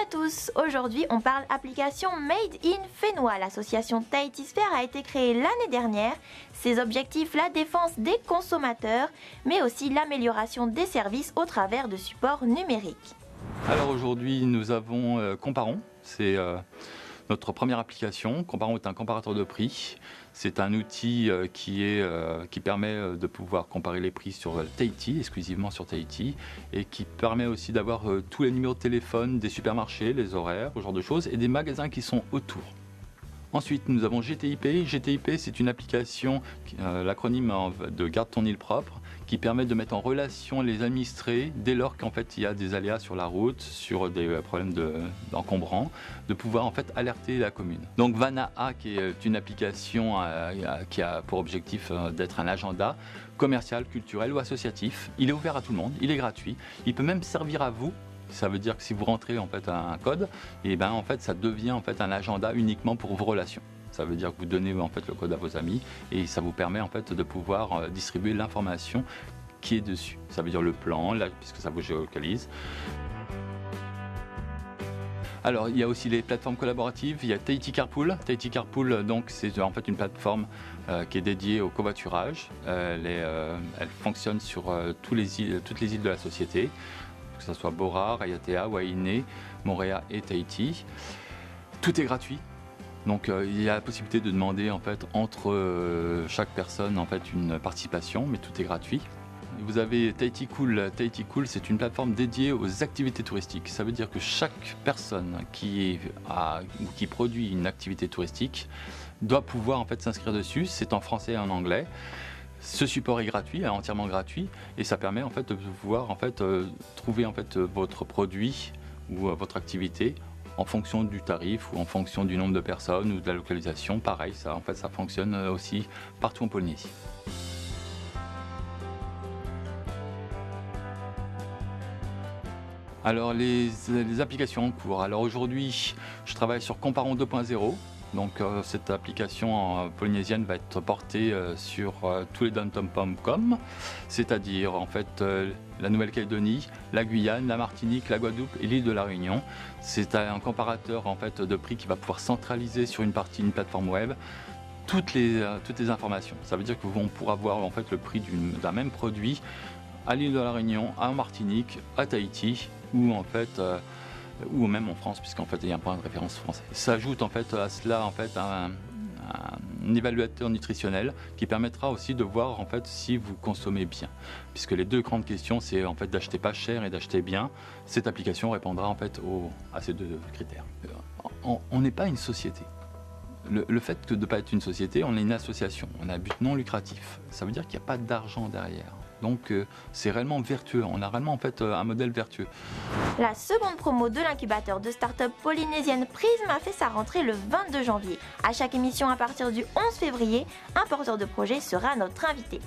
à tous, aujourd'hui on parle application Made in Fénois. L'association Tahitisphere a été créée l'année dernière. Ses objectifs, la défense des consommateurs, mais aussi l'amélioration des services au travers de supports numériques. Alors aujourd'hui nous avons Comparon, c'est notre première application. Comparon est un comparateur de prix. C'est un outil qui permet de pouvoir comparer les prix sur Tahiti, exclusivement sur Tahiti, et qui permet aussi d'avoir tous les numéros de téléphone des supermarchés, les horaires, ce genre de choses, et des magasins qui sont autour. Ensuite, nous avons GTIP. GTIP, c'est une application, l'acronyme de Garde ton île propre, qui permet de mettre en relation les administrés dès lors qu'en fait il y a des aléas sur la route, sur des problèmes d'encombrants, de pouvoir en fait alerter la commune. Donc Vanaa, qui est une application qui a pour objectif d'être un agenda commercial, culturel ou associatif. Il est ouvert à tout le monde, il est gratuit, il peut même servir à vous. Ça veut dire que si vous rentrez en fait un code, et ben en fait ça devient en fait un agenda uniquement pour vos relations. Ça veut dire que vous donnez en fait le code à vos amis et ça vous permet en fait de pouvoir distribuer l'information qui est dessus. Ça veut dire le plan, puisque ça vous géolocalise. Alors il y a aussi les plateformes collaboratives, il y a Tahiti Carpool. Tahiti Carpool, donc c'est en fait une plateforme qui est dédiée au covoiturage. Elle fonctionne sur toutes les îles de la société, que ce soit Bora, Raiatea, Wainé, Moorea et Tahiti. Tout est gratuit. Donc il y a la possibilité de demander en fait entre chaque personne en fait une participation, mais tout est gratuit. Vous avez Tahiti Cool. Tahiti Cool, c'est une plateforme dédiée aux activités touristiques. Ça veut dire que chaque personne qui produit une activité touristique doit pouvoir en fait s'inscrire dessus. C'est en français et en anglais. Ce support est gratuit, entièrement gratuit, et ça permet en fait de pouvoir en fait trouver en fait votre produit ou votre activité en fonction du tarif ou en fonction du nombre de personnes ou de la localisation. Pareil, ça fonctionne aussi partout en Polynésie. Alors les applications en cours. Alors aujourd'hui, je travaille sur Comparon 2.0. Donc cette application polynésienne va être portée sur tous les dom-tom-com, c'est-à-dire en fait la Nouvelle-Calédonie, la Guyane, la Martinique, la Guadeloupe et l'île de la Réunion. C'est un comparateur en fait de prix qui va pouvoir centraliser sur une plateforme web toutes les informations. Ça veut dire que on pourra voir en fait le prix d'un même produit à l'île de la Réunion, à Martinique, à Tahiti ou en fait ou même en France, puisqu'en fait il y a un point de référence français. S'ajoute en fait à cela en fait un évaluateur nutritionnel qui permettra aussi de voir en fait si vous consommez bien, puisque les deux grandes questions c'est en fait d'acheter pas cher et d'acheter bien. Cette application répondra en fait à ces deux critères. On n'est pas une société. Le fait de ne pas être une société, on est une association, on a un but non lucratif. Ça veut dire qu'il n'y a pas d'argent derrière. Donc c'est réellement vertueux, on a réellement en fait un modèle vertueux. La seconde promo de l'incubateur de start-up polynésienne Prism a fait sa rentrée le 22 janvier. À chaque émission à partir du 11 février, un porteur de projet sera notre invité.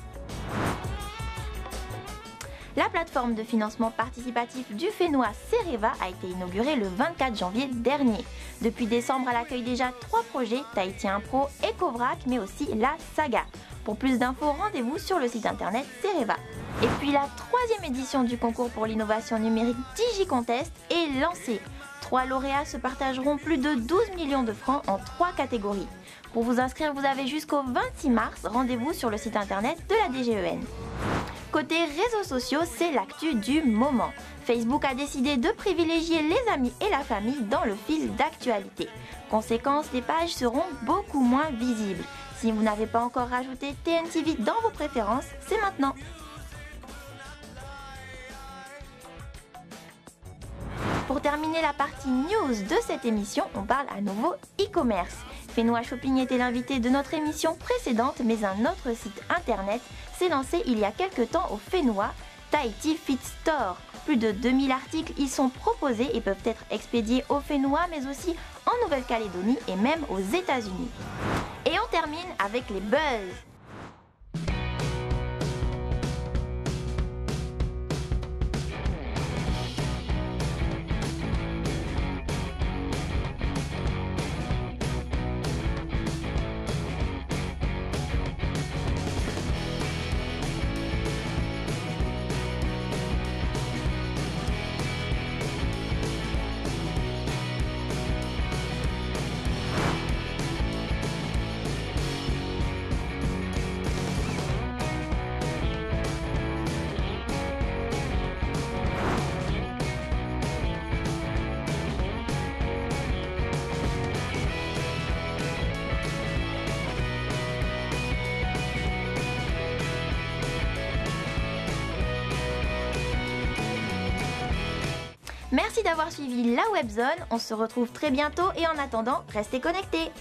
La plateforme de financement participatif du Fénois Cereva a été inaugurée le 24 janvier dernier. Depuis décembre, elle accueille déjà 3 projets, Tahiti Impro, Ecovrac, mais aussi la Saga. Pour plus d'infos, rendez-vous sur le site internet Cereva. Et puis la 3e édition du concours pour l'innovation numérique DigiContest est lancée. 3 lauréats se partageront plus de 12 millions de francs en 3 catégories. Pour vous inscrire, vous avez jusqu'au 26 mars, rendez-vous sur le site internet de la DGEN. Côté réseaux sociaux, c'est l'actu du moment. Facebook a décidé de privilégier les amis et la famille dans le fil d'actualité. Conséquence, les pages seront beaucoup moins visibles. Si vous n'avez pas encore rajouté TNTV dans vos préférences, c'est maintenant. Pour terminer la partie news de cette émission, on parle à nouveau e-commerce. Fénois Shopping était l'invité de notre émission précédente, mais un autre site internet s'est lancé il y a quelques temps au Fénois, Tahiti Fit Store. Plus de 2000 articles y sont proposés et peuvent être expédiés au Fénois, mais aussi en Nouvelle-Calédonie et même aux États-Unis. Et on termine avec les buzz. Merci d'avoir suivi la Webzone, on se retrouve très bientôt et en attendant, restez connectés.